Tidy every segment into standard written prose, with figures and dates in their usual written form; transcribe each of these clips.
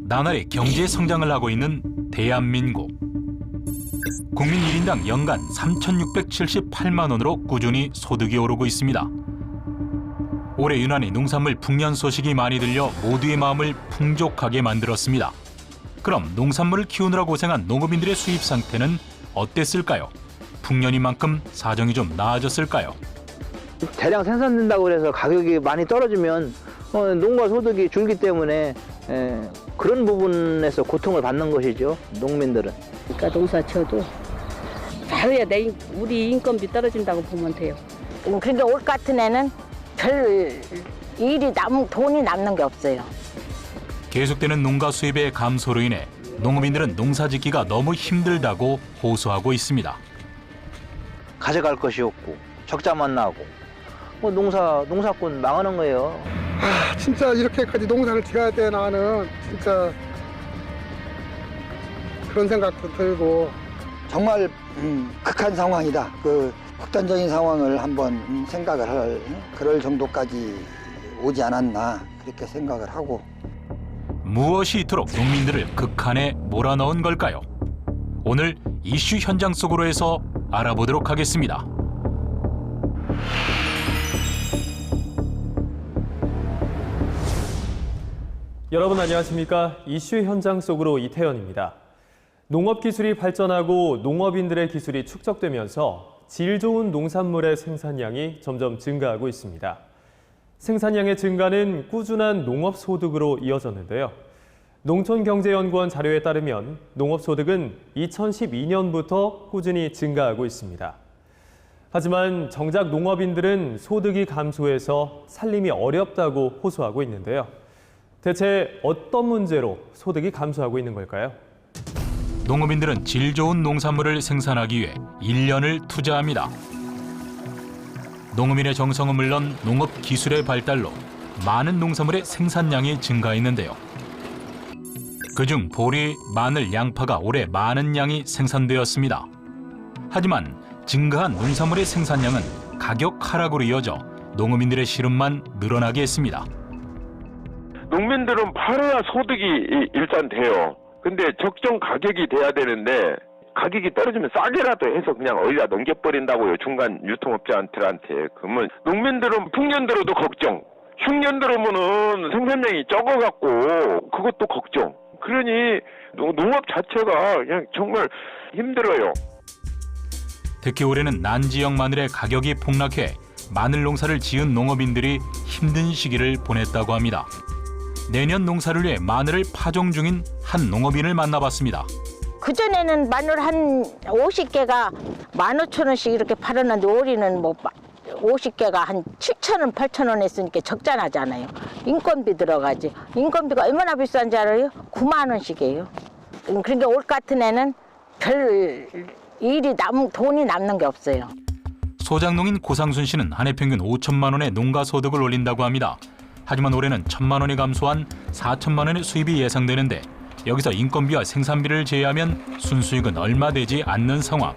나날이 경제 성장을 하고 있는 대한민국. 국민 1인당 연간 3,678만 원으로 꾸준히 소득이 오르고 있습니다. 올해 유난히 농산물 풍년 소식이 많이 들려 모두의 마음을 풍족하게 만들었습니다. 그럼 농산물을 키우느라 고생한 농업인들의 수입 상태는 어땠을까요? 풍년인 만큼 사정이 좀 나아졌을까요? 대량 생산된다고 해서 가격이 많이 떨어지면 농가 소득이 줄기 때문에 그런 부분에서 고통을 받는 것이죠, 농민들은. 그러니까 농사 지어도 잘해야 우리 인건비 떨어진다고 보면 돼요. 그러니까 올 같은 해는 별 돈이 남는 게 없어요. 계속되는 농가 수입의 감소로 인해 농업인들은 농사 짓기가 너무 힘들다고 호소하고 있습니다. 가져갈 것이 없고 적자만 나고 농사꾼 망하는 거예요. 진짜 이렇게까지 농사를 지어야 되나 하는 진짜 그런 생각도 들고. 정말 극한 상황이다. 그 극단적인 상황을 한번 생각을 할 그럴 정도까지 오지 않았나 그렇게 생각을 하고. 무엇이 이토록 농민들을 극한에 몰아넣은 걸까요? 오늘 이슈 현장 속으로 해서 알아보도록 하겠습니다. 여러분 안녕하십니까? 이슈 현장 속으로 이태현입니다. 농업 기술이 발전하고 농업인들의 기술이 축적되면서 질 좋은 농산물의 생산량이 점점 증가하고 있습니다. 생산량의 증가는 꾸준한 농업 소득으로 이어졌는데요. 농촌경제연구원 자료에 따르면 농업 소득은 2012년부터 꾸준히 증가하고 있습니다. 하지만 정작 농업인들은 소득이 감소해서 살림이 어렵다고 호소하고 있는데요. 대체 어떤 문제로 소득이 감소하고 있는 걸까요? 농업인들은 질 좋은 농산물을 생산하기 위해 1년을 투자합니다. 농업인의 정성은 물론 농업 기술의 발달로 많은 농산물의 생산량이 증가했는데요. 그중 보리, 마늘, 양파가 올해 많은 양이 생산되었습니다. 하지만 증가한 농산물의 생산량은 가격 하락으로 이어져 농업인들의 시름만 늘어나게 했습니다. 농민들은 팔아야 소득이 일단 돼요. 근데 적정 가격이 돼야 되는데 가격이 떨어지면 싸게라도 해서 그냥 어디다 넘겨버린다고요. 중간 유통업자한테. 그러면 농민들은 풍년 들어도 걱정. 흉년 들어오면은 생산량이 적어갖고 그것도 걱정. 그러니 농업 자체가 그냥 정말 힘들어요. 특히 올해는 난지역 마늘의 가격이 폭락해 마늘 농사를 지은 농업인들이 힘든 시기를 보냈다고 합니다. 내년 농사를 위해 마늘을 파종 중인 한 농업인을 만나봤습니다. 그전에는 마늘 한 50개가 15,000원씩 이렇게 팔았는데 올해는 50개가 한 7,000원, 8,000원 했으니까 적자나잖아요. 인건비 들어가지. 인건비가 얼마나 비싼지 알아요? 9만 원씩이에요. 그러니까 올 같은 해는 별 돈이 남는 게 없어요. 소작농인 고상순 씨는 한 해 평균 5천만 원의 농가 소득을 올린다고 합니다. 하지만 올해는 1,000만 원이 감소한 4천만 원의 수입이 예상되는데 여기서 인건비와 생산비를 제외하면 순수익은 얼마 되지 않는 상황.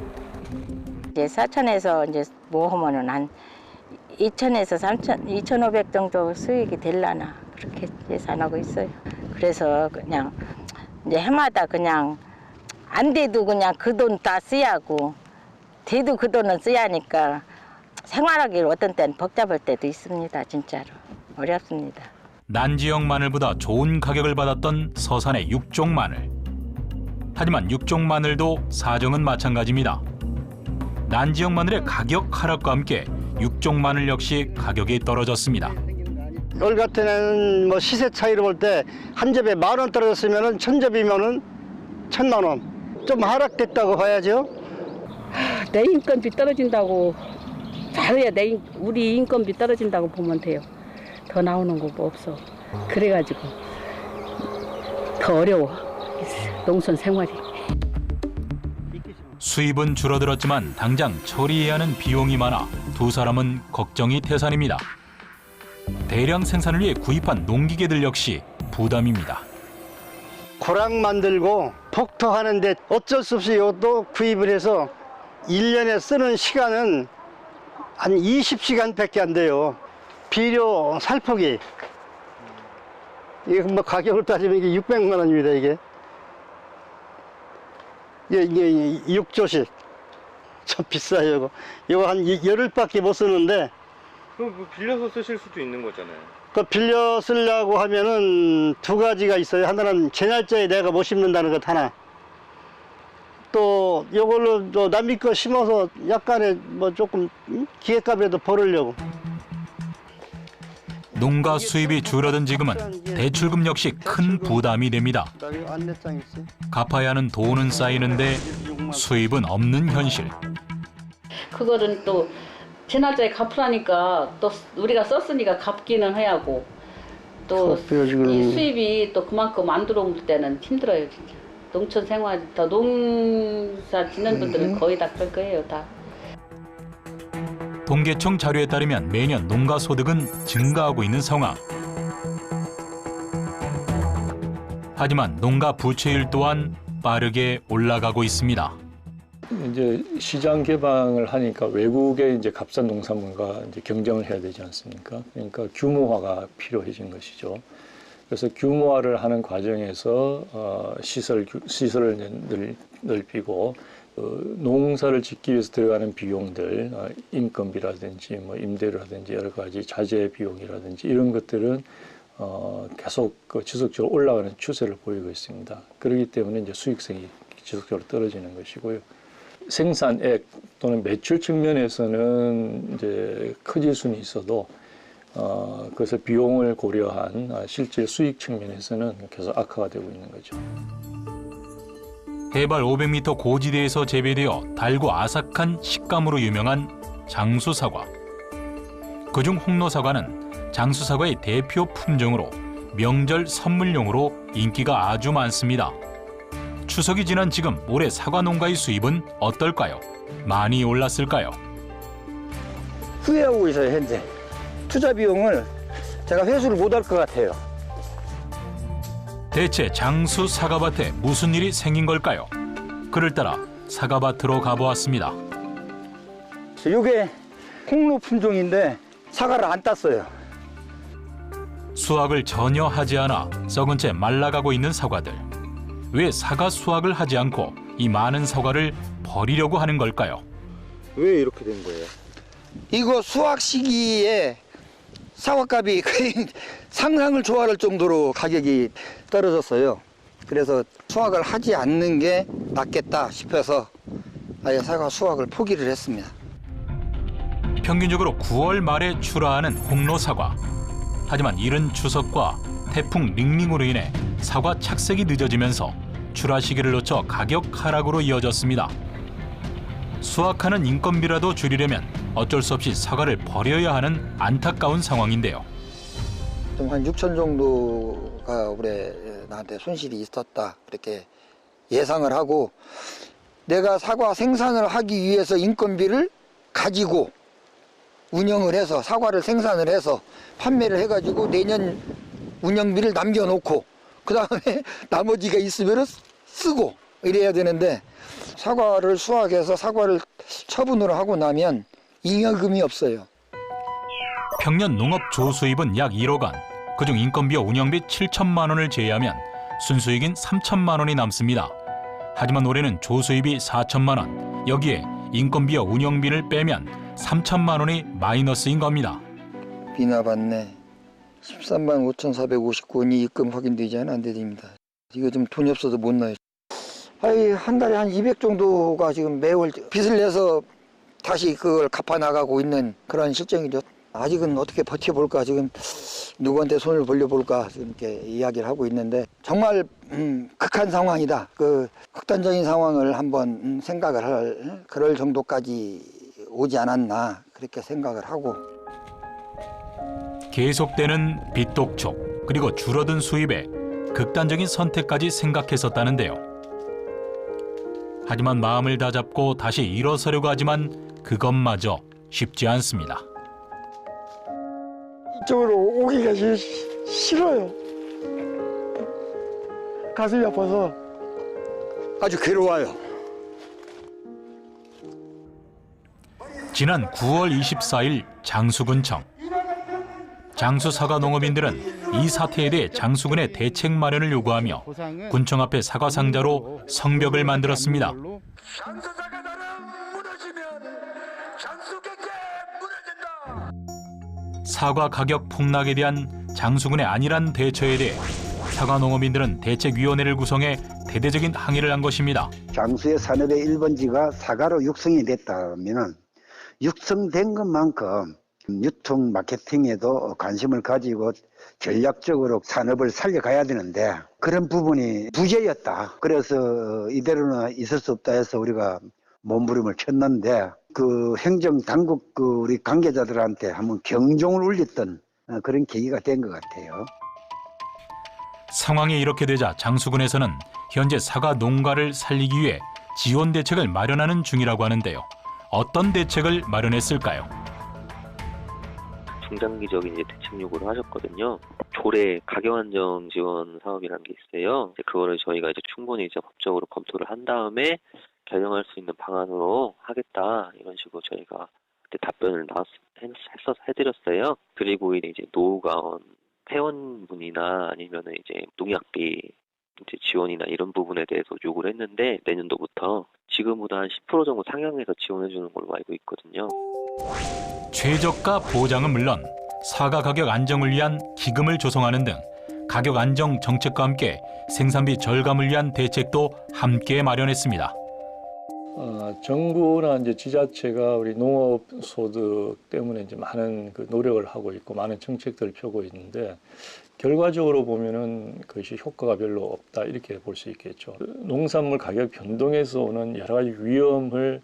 이제 사천에서 이제 모으면은 한 2,000에서 3,000, 2,500 정도 수익이 될라나 그렇게 예산하고 있어요. 그래서 그냥 이제 해마다 그냥 안 돼도 그냥 그 돈 다 써야 하고 돼도 그 돈은 써야 하니까 생활하기 어떤 때는 복잡할 때도 있습니다. 진짜로 어렵습니다. 난지역 마늘보다 좋은 가격을 받았던 서산의 육종 마늘. 하지만 육종 마늘도 사정은 마찬가지입니다. 난지역 마늘의 가격 하락과 함께 육종 마늘 역시 가격이 떨어졌습니다. 올 같은 해는 시세 차이로 볼 때 한 접에 10,000원 떨어졌으면 1,000접이면은 1,000만 원. 좀 하락됐다고 봐야죠. 내 인건비 떨어진다고 잘해야 우리 인건비 떨어진다고 보면 돼요. 더 나오는 거 뭐 없어. 그래가지고 더 어려워. 농촌 생활이. 수입은 줄어들었지만 당장 처리해야 하는 비용이 많아 두 사람은 걱정이 태산입니다. 대량 생산을 위해 구입한 농기계들 역시 부담입니다. 고랑 만들고 폭토하는데 어쩔 수 없이 이것도 구입을 해서 1년에 쓰는 시간은 한 20시간밖에 안 돼요. 비료 살포기 이게 뭐 가격을 따지면 이게 600만 원입니다, 이게. 이게 6조씩. 참 비싸요, 이거. 이거 한 열흘밖에 못 쓰는데. 그럼 뭐 빌려서 쓰실 수도 있는 거잖아요. 그 빌려 쓰려고 하면은 두 가지가 있어요. 하나는 제 날짜에 내가 못 심는다는 것 하나. 또 이걸로 또 남의 거 심어서 약간의 뭐 조금 기획값이라도 벌으려고. 농가 수입이 줄어든 지금은 대출금 역시 큰 부담이 됩니다. 여기 안내장 있어요. 갚아야 하는 돈은 쌓이는데 수입은 없는 현실. 그거는 또 지날짜에 갚으라니까 또 우리가 썼으니까 갚기는 해야 하고 또 지금. 이 수입이 또 그만큼 안 들어올 때는 힘들어요. 진짜. 농촌 생활, 더 농사 짓는 분들은 거의 다 그럴 거예요, 다. 통계청 자료에 따르면 매년 농가 소득은 증가하고 있는 상황. 하지만 농가 부채율 또한 빠르게 올라가고 있습니다. 이제 시장 개방을 하니까 외국의 이제 값싼 농산물과 이제 경쟁을 해야 되지 않습니까? 그러니까 규모화가 필요해진 것이죠. 그래서 규모화를 하는 과정에서 시설을 넓히고 농사를 짓기 위해서 들어가는 비용들, 인건비라든지 뭐 임대료라든지 여러 가지 자재 비용이라든지 이런 것들은 계속 지속적으로 올라가는 추세를 보이고 있습니다. 그렇기 때문에 이제 수익성이 지속적으로 떨어지는 것이고요. 생산액 또는 매출 측면에서는 이제 커질 수는 있어도 그것을 비용을 고려한 실제 수익 측면에서는 계속 악화가 되고 있는 거죠. 해발 500m 고지대에서 재배되어 달고 아삭한 식감으로 유명한 장수사과. 그중 홍로사과는 장수사과의 대표 품종으로 명절 선물용으로 인기가 아주 많습니다. 추석이 지난 지금 올해 사과 농가의 수입은 어떨까요? 많이 올랐을까요? 후회하고 있어요, 현재. 투자 비용을 제가 회수를 못할 것 같아요. 대체 장수 사과밭에 무슨 일이 생긴 걸까요? 그를 따라 사과밭으로 가보았습니다. 이게 홍로 품종인데 사과를 안 땄어요. 수확을 전혀 하지 않아 썩은 채 말라가고 있는 사과들. 왜 사과 수확을 하지 않고 이 많은 사과를 버리려고 하는 걸까요? 왜 이렇게 된 거예요? 이거 수확 시기에 사과값이 거의 상상을 초월할 정도로 가격이 떨어졌어요. 그래서 수확을 하지 않는 게 낫겠다 싶어서 아예 사과 수확을 포기를 했습니다. 평균적으로 9월 말에 출하하는 홍로 사과. 하지만 이른 추석과 태풍 링링으로 인해 사과 착색이 늦어지면서 출하 시기를 놓쳐 가격 하락으로 이어졌습니다. 수확하는 인건비라도 줄이려면 어쩔 수 없이 사과를 버려야 하는 안타까운 상황인데요. 좀 한 6천 정도가 올해 나한테 손실이 있었다 이렇게 예상을 하고 내가 사과 생산을 하기 위해서 인건비를 가지고 운영을 해서 사과를 생산을 해서 판매를 해가지고 내년 운영비를 남겨놓고 그 다음에 나머지가 있으면 쓰고 이래야 되는데 사과를 수확해서 사과를 처분을 하고 나면 잉여금이 없어요. 평년 농업 조수입은 약 1억 원, 그중 인건비와 운영비 7천만 원을 제외하면 순수익인 3천만 원이 남습니다. 하지만 올해는 조수입이 4천만 원, 여기에 인건비와 운영비를 빼면 3천만 원이 마이너스인 겁니다. 비나 받네. 13만 5,459원이 입금 확인되지 않아 안 됩니다. 이거 좀 돈이 없어서 못 나요. 한 달에 한 200 정도가 지금 매월 빚을 내서 다시 그걸 갚아 나가고 있는 그런 실정이죠. 아직은 어떻게 버텨볼까 지금 누구한테 손을 벌려볼까 지금 이렇게 이야기를 하고 있는데 정말 극한 상황이다. 그 극단적인 상황을 한번 생각을 할 그럴 정도까지 오지 않았나 그렇게 생각을 하고. 계속되는 빚독촉 그리고 줄어든 수입에 극단적인 선택까지 생각했었다는데요. 하지만 마음을 다잡고 다시 일어서려고 하지만 그것마저 쉽지 않습니다. 이쪽으로 오기가 싫어요. 가슴이 아파서 아주 괴로워요. 지난 9월 24일 장수군청. 장수 사과 농업인들은 이 사태에 대해 장수군의 대책 마련을 요구하며 군청 앞에 사과 상자로 성벽을 만들었습니다. 장수사가 나라 무너지면 장수객에 무너진다. 사과 가격 폭락에 대한 장수군의 안일한 대처에 대해 사과 농업인들은 대책위원회를 구성해 대대적인 항의를 한 것입니다. 장수의 산업의 1번지가 사과로 육성이 됐다면 육성된 것만큼 유통 마케팅에도 관심을 가지고 전략적으로 산업을 살려가야 되는데 그런 부분이 부재였다. 그래서 이대로는 있을 수 없다 해서 우리가 몸부림을 쳤는데 그 행정당국 우리 관계자들한테 한번 경종을 울렸던 그런 계기가 된 것 같아요. 상황이 이렇게 되자 장수군에서는 현재 사과 농가를 살리기 위해 지원 대책을 마련하는 중이라고 하는데요. 어떤 대책을 마련했을까요? 중장기적인 대책 요구를 하셨거든요. 조례 가격 안정 지원 사업이라는 게 있어요. 그거를 저희가 충분히 법적으로 검토를 한 다음에 결정할 수 있는 방안으로 하겠다 이런 식으로 저희가 그때 답변을 해드렸어요. 그리고 노후가원 회원분이나 아니면은 농약비 지원이나 이런 부분에 대해서 요구를 했는데 내년도부터 지금보다 한 10% 정도 상향해서 지원해 주는 걸로 알고 있거든요. 최저가 보장은 물론 사과 가격 안정을 위한 기금을 조성하는 등 가격 안정 정책과 함께 생산비 절감을 위한 대책도 함께 마련했습니다. 정부나 지자체가 우리 농업 소득 때문에 많은 노력을 하고 있고 많은 정책들을 펴고 있는데 결과적으로 보면은 그것이 효과가 별로 없다 이렇게 볼 수 있겠죠. 농산물 가격 변동에서 오는 여러 가지 위험을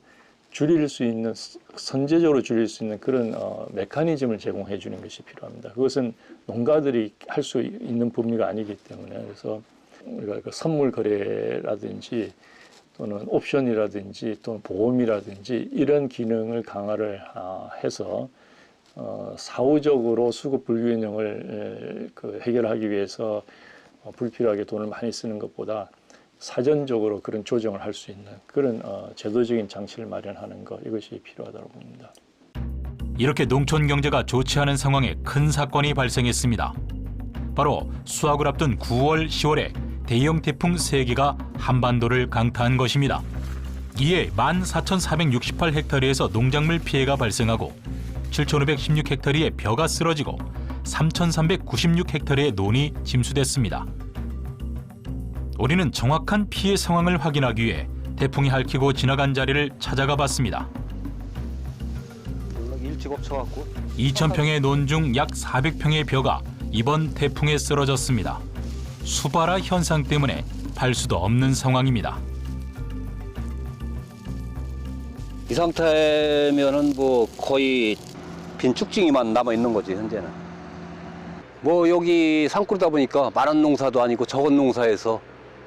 줄일 수 있는 선제적으로 줄일 수 있는 그런 메커니즘을 제공해 주는 것이 필요합니다. 그것은 농가들이 할 수 있는 범위가 아니기 때문에 그래서 우리가 선물 거래라든지 또는 옵션이라든지 또는 보험이라든지 이런 기능을 강화를 해서 사후적으로 수급 불균형을 해결하기 위해서 불필요하게 돈을 많이 쓰는 것보다 사전적으로 그런 조정을 할 수 있는 그런 제도적인 장치를 마련하는 것 이것이 필요하다고 봅니다. 이렇게 농촌 경제가 좋지 않은 상황에 큰 사건이 발생했습니다. 바로 수확을 앞둔 9월, 10월에 대형 태풍 3개가 한반도를 강타한 것입니다. 이에 14,468헥타르에서 농작물 피해가 발생하고 7,516헥타르의 벼가 쓰러지고 3,396헥타르의 논이 짐수됐습니다. 우리는 정확한 피해 상황을 확인하기 위해 태풍이 핥히고 지나간 자리를 찾아가 봤습니다. 2,000평의 논 중 약 400평의 벼가 이번 태풍에 쓰러졌습니다. 수발화 현상 때문에 팔 수도 없는 상황입니다. 이 상태면은 거의 빈 쭉징이만 남아 있는 거지 현재는. 여기 산골이다 보니까 많은 농사도 아니고 적은 농사에서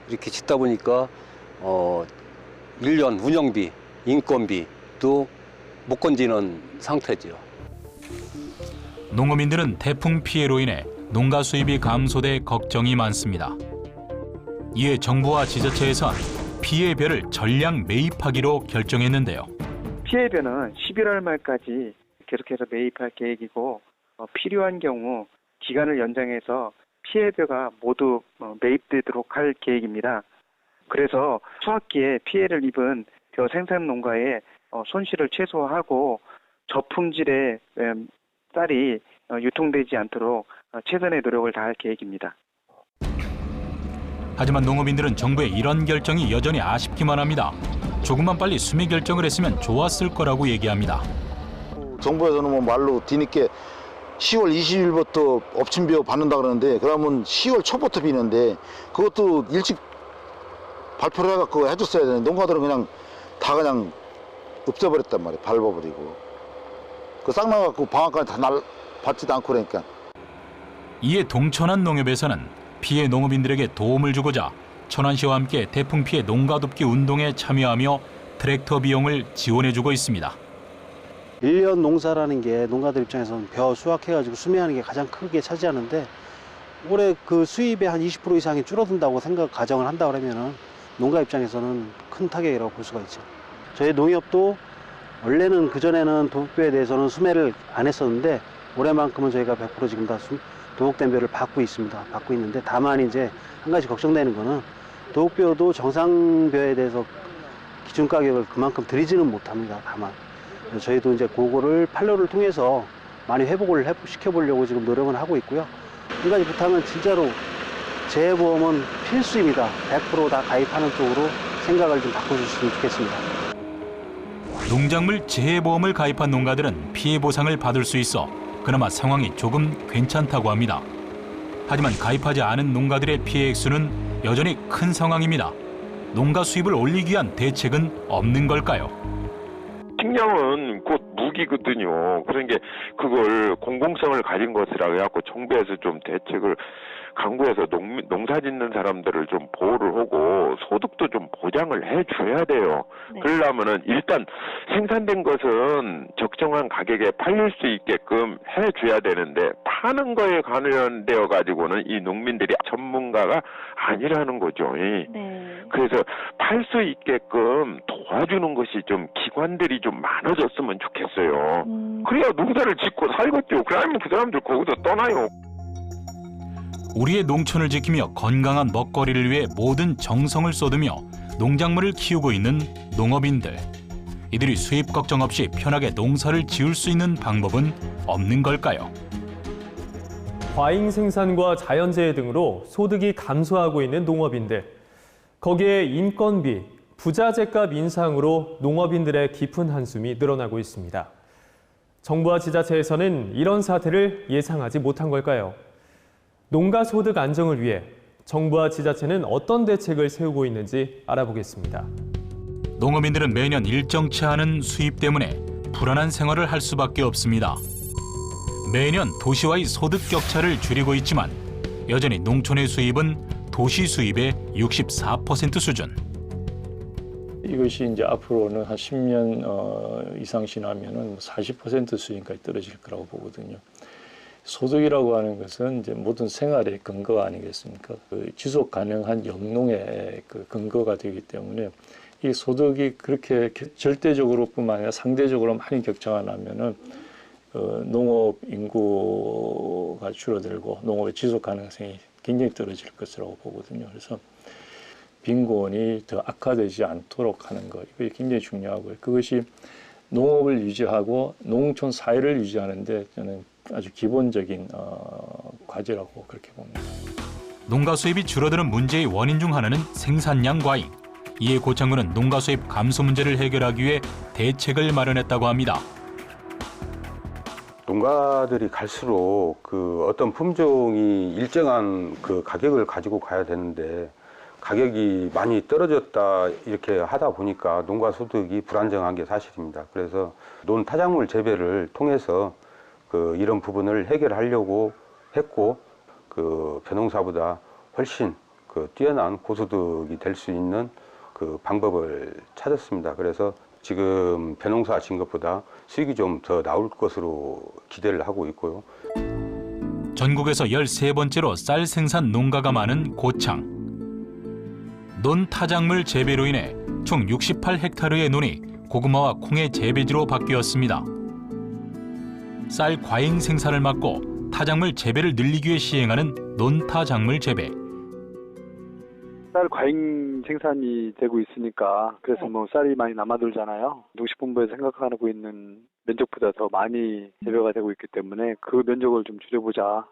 이렇게 짓다 보니까 1년 운영비, 인건비도 못 건지는 상태죠. 농어민들은 태풍 피해로 인해 농가 수입이 감소돼 걱정이 많습니다. 이에 정부와 지자체에선 피해별을 전량 매입하기로 결정했는데요. 피해별은 11월 말까지 계속해서 매입할 계획이고 필요한 경우 기간을 연장해서 피해별가 모두 매입되도록 할 계획입니다. 그래서 수확기에 피해를 입은 벼 생산 농가의 손실을 최소화하고 저품질의 쌀이 유통되지 않도록 최선의 노력을 다할 계획입니다. 하지만 농업인들은 정부의 이런 결정이 여전히 아쉽기만 합니다. 조금만 빨리 수미 결정을 했으면 좋았을 거라고 얘기합니다. 정부에서는 말로 뒤늦게 10월 20일부터 업침비어 받는다 그러는데 그러면 10월 초부터 비는데 그것도 일찍 발표를 해갖고 해줬어야 되는데 농가들은 그냥 다 그냥 없애버렸단 말이에요. 밟아버리고 그 쌍나갖고 방앗간에 다 받지도 않고 그러니까. 이에 동천안 농협에서는 피해 농업인들에게 도움을 주고자 천안시와 함께 태풍 피해 농가 돕기 운동에 참여하며 트랙터 비용을 지원해주고 있습니다. 1년 농사라는 게 농가들 입장에서는 벼 수확해가지고 수매하는 게 가장 크게 차지하는데 올해 그 수입의 한 20% 이상이 줄어든다고 가정을 한다 그러면은 농가 입장에서는 큰 타격이라고 볼 수가 있죠. 저희 농협도 원래는 그전에는 도급벼에 대해서는 수매를 안 했었는데 올해만큼은 저희가 100% 지금 다 도곡대비를 받고 있습니다. 받고 있는데 다만 이제 한 가지 걱정되는 거는 도곡뼈도 정상뼈에 대해서 기준 가격을 그만큼 드리지는 못합니다. 다만 저희도 이제 그거를 판로를 통해서 많이 회복을 시켜보려고 지금 노력은 하고 있고요. 한 가지 부탁은 진짜로 재해보험은 필수입니다. 100% 다 가입하는 쪽으로 생각을 좀 바꿔주셨으면 좋겠습니다. 농작물 재해보험을 가입한 농가들은 피해 보상을 받을 수 있어 그나마 상황이 조금 괜찮다고 합니다. 하지만 가입하지 않은 농가들의 피해 액수는 여전히 큰 상황입니다. 농가 수입을 올리기 위한 대책은 없는 걸까요? 식량은 곧 무기거든요. 그러니까 그걸 공공성을 가진 것이라 해갖고 정부에서 좀 대책을 강구해서 농사 짓는 사람들을 좀 보호를 하고 소득도 좀 보장을 해줘야 돼요. 네. 그러려면은 일단 생산된 것은 적정한 가격에 팔릴 수 있게끔 해줘야 되는데 파는 거에 관련되어 가지고는 이 농민들이 전문가가 아니라는 거죠. 네. 그래서 팔 수 있게끔 도와주는 것이 좀 기관들이 좀 많아졌으면 좋겠어요. 그래야 농사를 짓고 살겠죠. 그러면 그 사람들 거기서 떠나요. 우리의 농촌을 지키며 건강한 먹거리를 위해 모든 정성을 쏟으며 농작물을 키우고 있는 농업인들. 이들이 수입 걱정 없이 편하게 농사를 지을 수 있는 방법은 없는 걸까요? 과잉 생산과 자연재해 등으로 소득이 감소하고 있는 농업인들. 거기에 인건비, 부자재값 인상으로 농업인들의 깊은 한숨이 늘어나고 있습니다. 정부와 지자체에서는 이런 사태를 예상하지 못한 걸까요? 농가 소득 안정을 위해 정부와 지자체는 어떤 대책을 세우고 있는지 알아보겠습니다. 농업인들은 매년 일정치 않은 수입 때문에 불안한 생활을 할 수밖에 없습니다. 매년 도시와의 소득 격차를 줄이고 있지만 여전히 농촌의 수입은 도시 수입의 64% 수준. 이것이 이제 앞으로는 한 10년 이상 지나면은 40% 수준까지 떨어질 거라고 보거든요. 소득이라고 하는 것은 이제 모든 생활의 근거가 아니겠습니까? 그 지속 가능한 영농의 그 근거가 되기 때문에 이 소득이 그렇게 절대적으로뿐만 아니라 상대적으로 많이 격차가 나면은 농업 인구가 줄어들고 농업의 지속 가능성이 굉장히 떨어질 것이라고 보거든요. 그래서 빈곤이 더 악화되지 않도록 하는 것, 이게 굉장히 중요하고요. 그것이 농업을 유지하고 농촌 사회를 유지하는데 저는 아주 기본적인 과제라고 그렇게 봅니다. 농가 수입이 줄어드는 문제의 원인 중 하나는 생산량 과잉. 이에 고창군은 농가 수입 감소 문제를 해결하기 위해 대책을 마련했다고 합니다. 농가들이 갈수록 그 어떤 품종이 일정한 그 가격을 가지고 가야 되는데 가격이 많이 떨어졌다 이렇게 하다 보니까 농가 소득이 불안정한 게 사실입니다. 그래서 논타작물 재배를 통해서 그 이런 부분을 해결하려고 했고 그 벼농사보다 훨씬 그 뛰어난 고소득이 될 수 있는 그 방법을 찾았습니다. 그래서 지금 벼농사 진 것보다 수익이 좀 더 나올 것으로 기대를 하고 있고요. 전국에서 13번째로 쌀 생산 농가가 많은 고창. 논타작물 재배로 인해 총 68헥타르의 논이 고구마와 콩의 재배지로 바뀌었습니다. 쌀 과잉 생산을 막고 타작물 재배를 늘리기 위해 시행하는 논타작물 재배. 쌀 과잉 생산이 되고 있으니까 그래서 뭐 쌀이 많이 남아돌잖아요. 농식본부에서 생각하고 있는 면적보다 더 많이 재배가 되고 있기 때문에 그 면적을 좀 줄여보자.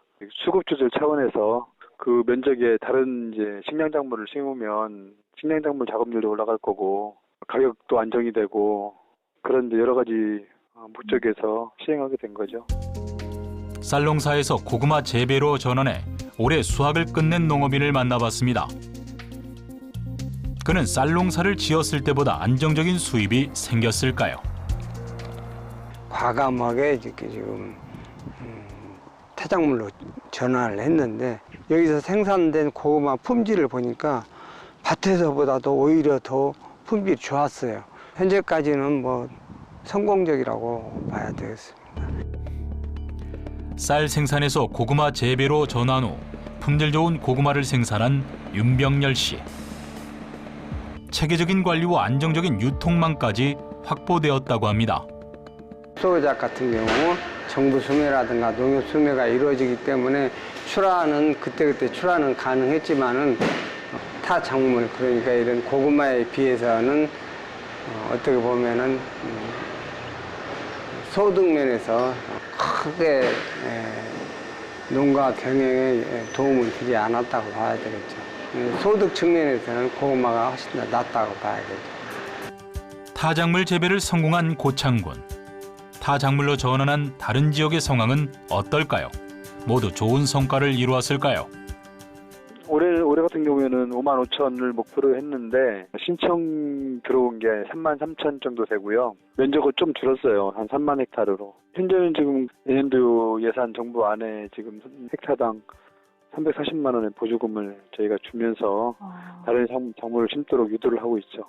수급 조절 차원에서 그 면적에 다른 이제 식량작물을 심으면 식량작물 작업률도 올라갈 거고 가격도 안정이 되고 그런 여러 가지 목적에서 시행하게 된 거죠. 쌀 농사에서 고구마 재배로 전환해 올해 수확을 끝낸 농업인을 만나봤습니다. 그는 쌀 농사를 지었을 때보다 안정적인 수입이 생겼을까요? 과감하게 이렇게 지금 타작물로 전환을 했는데 여기서 생산된 고구마 품질을 보니까 밭에서보다도 오히려 더 품질이 좋았어요. 현재까지는 뭐 성공적이라고 봐야 되겠습니다. 쌀 생산에서 고구마 재배로 전환 후 품질 좋은 고구마를 생산한 윤병열 씨. 체계적인 관리와 안정적인 유통망까지 확보되었다고 합니다. 소작 같은 경우 정부 수매라든가 농협 수매가 이루어지기 때문에 출하는 그때그때 출하는 가능했지만은 타 작물, 그러니까 이런 고구마에 비해서는 어떻게 보면은 소득 면에서 크게 농가 경영에 도움을 주지 않았다고 봐야 되겠죠. 소득 측면에서는 고구마가 훨씬 더 낫다고 봐야겠죠. 타작물 재배를 성공한 고창군. 타작물로 전환한 다른 지역의 상황은 어떨까요? 모두 좋은 성과를 이루었을까요? 올해 같은 경우에는 5만 5천을 목표로 했는데 신청 들어온 게 3만 3천 정도 되고요. 면적은 좀 줄었어요. 한 3만 헥타르로. 현재는 지금 내년도 예산 정부 안에 지금 헥타당 340만 원의 보조금을 저희가 주면서 다른 작물을 심도록 유도를 하고 있죠.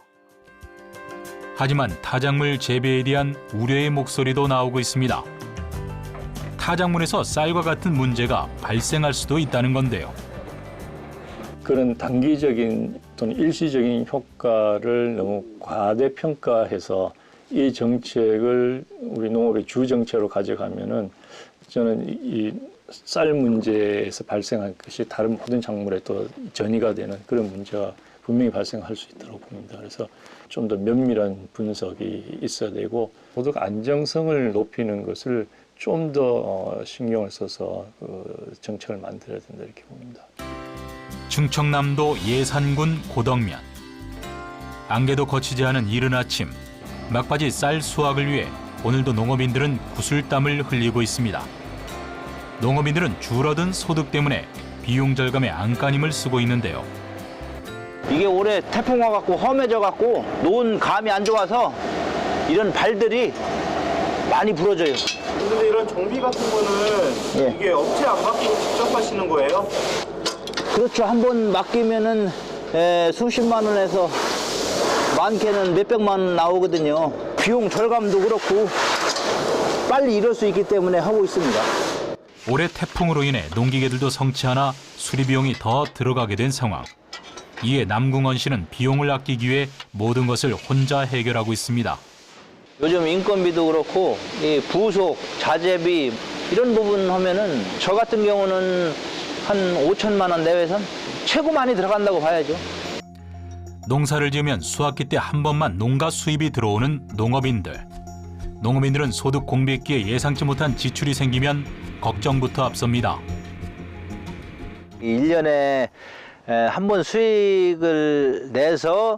하지만 타작물 재배에 대한 우려의 목소리도 나오고 있습니다. 타작물에서 쌀과 같은 문제가 발생할 수도 있다는 건데요. 그런 단기적인 또는 일시적인 효과를 너무 과대평가해서 이 정책을 우리 농업의 주 정책으로 가져가면은 저는 이 쌀 문제에서 발생한 것이 다른 모든 작물에 또 전이가 되는 그런 문제가 분명히 발생할 수 있다고 봅니다. 그래서 좀 더 면밀한 분석이 있어야 되고 소득 안정성을 높이는 것을 좀 더 신경을 써서 정책을 만들어야 된다 이렇게 봅니다. 충청남도 예산군 고덕면. 안개도 거치지 않은 이른 아침, 막바지 쌀 수확을 위해 오늘도 농업인들은 구슬땀을 흘리고 있습니다. 농업인들은 줄어든 소득 때문에 비용 절감에 안간힘을 쓰고 있는데요. 이게 올해 태풍 와갖고 험해져 갖고 놓은 감이 안 좋아서 이런 발들이 많이 부러져요. 근데 이런 정비 같은 거는 이게 업체 안 맡기고 직접 하시는 거예요? 그렇죠. 한번 맡기면은 수십만 원에서 많게는 몇백만 원 나오거든요. 비용 절감도 그렇고 빨리 이럴 수 있기 때문에 하고 있습니다. 올해 태풍으로 인해 농기계들도 성치 않아 수리 비용이 더 들어가게 된 상황. 이에 남궁헌 씨는 비용을 아끼기 위해 모든 것을 혼자 해결하고 있습니다. 요즘 인건비도 그렇고 이 부속, 자재비 이런 부분 하면은 저 같은 경우는 한 5천만 원 내외선 최고 많이 들어간다고 봐야죠. 농사를 지으면 수확기 때 한 번만 농가 수입이 들어오는 농업인들. 농업인들은 소득 공백기에 예상치 못한 지출이 생기면 걱정부터 앞섭니다. 1년에 한 번 수익을 내서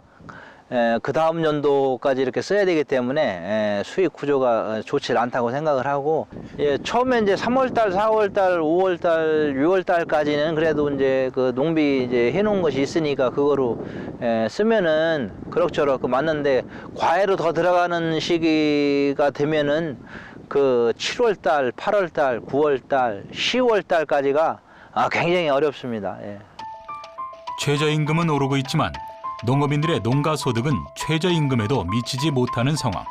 그 다음 연도까지 이렇게 써야 되기 때문에 수익 구조가 좋지 않다고 생각을 하고, 처음에 이제 3월달, 4월달, 5월달, 6월달까지는 그래도 이제 그 농비 이제 해놓은 것이 있으니까 그거로 쓰면은 그럭저럭 맞는데, 과외로 더 들어가는 시기가 되면은 그 7월달, 8월달, 9월달, 10월달까지가 굉장히 어렵습니다. 최저임금은 오르고 있지만 농업인들의 농가 소득은 최저임금에도 미치지 못하는 상황.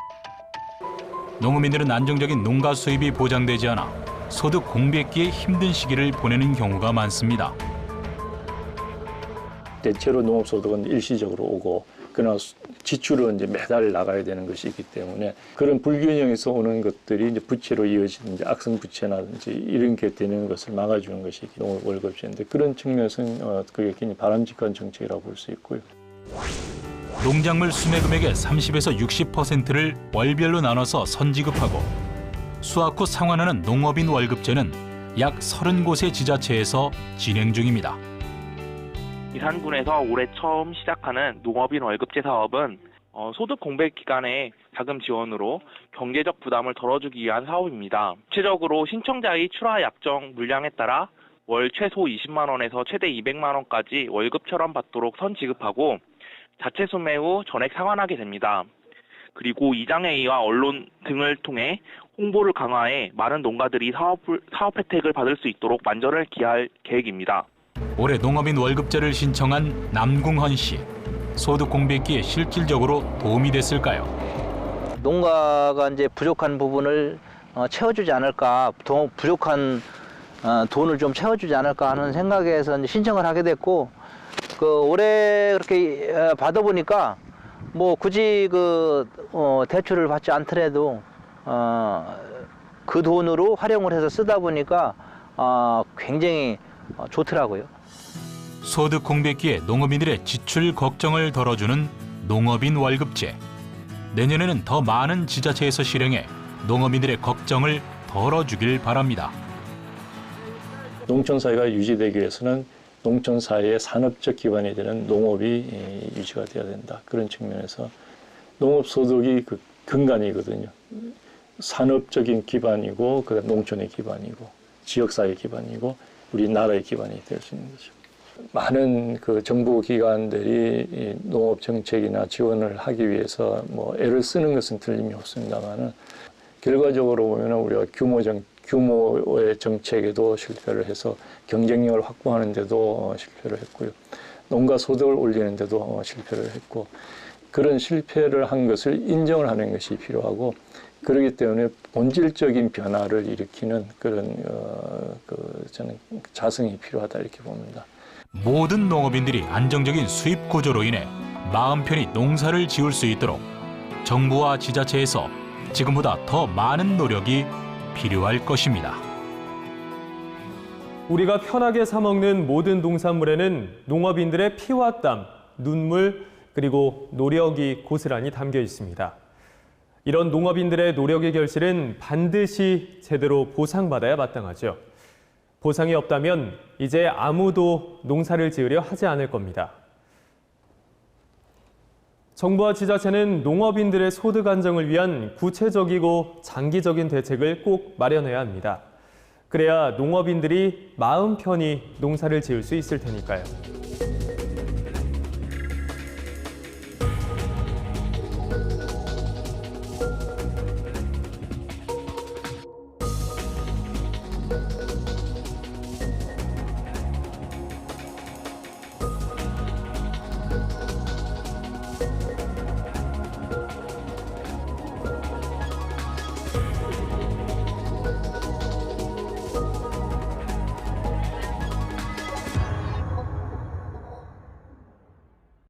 농업인들은 안정적인 농가 수입이 보장되지 않아 소득 공백기에 힘든 시기를 보내는 경우가 많습니다. 대체로 농업소득은 일시적으로 오고, 그러나 지출은 이제 매달 나가야 되는 것이 있기 때문에 그런 불균형에서 오는 것들이 이제 부채로 이어지는 이제 악성 부채나든지 이런 게 되는 것을 막아주는 것이 농업 월급제인데, 그런 측면에서는 그게 굉장히 바람직한 정책이라고 볼 수 있고요. 농작물 수매 금액의 30에서 60%를 월별로 나눠서 선지급하고 수확 후 상환하는 농업인 월급제는 약 30곳의 지자체에서 진행 중입니다. 이산군에서 올해 처음 시작하는 농업인 월급제 사업은 소득 공백 기간에 자금 지원으로 경제적 부담을 덜어주기 위한 사업입니다. 구체적으로 신청자의 출하 약정 물량에 따라 월 최소 20만 원에서 최대 200만 원까지 월급처럼 받도록 선지급하고 자체 수매 후 전액 상환하게 됩니다. 그리고 이장회의와 언론 등을 통해 홍보를 강화해 많은 농가들이 사업 혜택을 받을 수 있도록 만전을 기할 계획입니다. 올해 농업인 월급제를 신청한 남궁헌 씨. 소득 공백기에 실질적으로 도움이 됐을까요? 농가가 이제 부족한 부분을 채워주지 않을까, 부족한 돈을 좀 채워주지 않을까 하는 생각에서 이제 신청을 하게 됐고, 올해 그렇게 받아보니까 뭐 굳이 대출을 받지 않더라도 그 돈으로 활용을 해서 쓰다 보니까 굉장히 좋더라고요. 소득 공백기에 농업인들의 지출 걱정을 덜어주는 농업인 월급제. 내년에는 더 많은 지자체에서 실행해 농업인들의 걱정을 덜어주길 바랍니다. 농촌 사회가 유지되기 위해서는 농촌 사회의 산업적 기반이 되는 농업이 유지가 돼야 된다. 그런 측면에서 농업 소득이 그 근간이거든요. 산업적인 기반이고, 그다음 농촌의 기반이고, 지역 사회 기반이고, 우리 나라의 기반이 될 수 있는 거죠. 많은 그 정부 기관들이 농업 정책이나 지원을 하기 위해서 뭐 애를 쓰는 것은 틀림이 없습니다만은 결과적으로 보면 우리가 규모의 정책에도 실패를 해서 경쟁력을 확보하는 데도 실패를 했고요. 농가 소득을 올리는 데도 실패를 했고, 그런 실패를 한 것을 인정을 하는 것이 필요하고, 그렇기 때문에 본질적인 변화를 일으키는 그런 저는 자성이 필요하다 이렇게 봅니다. 모든 농업인들이 안정적인 수입 구조로 인해 마음 편히 농사를 지을 수 있도록 정부와 지자체에서 지금보다 더 많은 노력이 필요할 것입니다. 우리가 편하게 사 먹는 모든 농산물에는 농업인들의 피와 땀, 눈물, 그리고 노력이 고스란히 담겨 있습니다. 이런 농업인들의 노력의 결실은 반드시 제대로 보상받아야 마땅하죠. 보상이 없다면 이제 아무도 농사를 지으려 하지 않을 겁니다. 정부와 지자체는 농업인들의 소득 안정을 위한 구체적이고 장기적인 대책을 꼭 마련해야 합니다. 그래야 농업인들이 마음 편히 농사를 지을 수 있을 테니까요.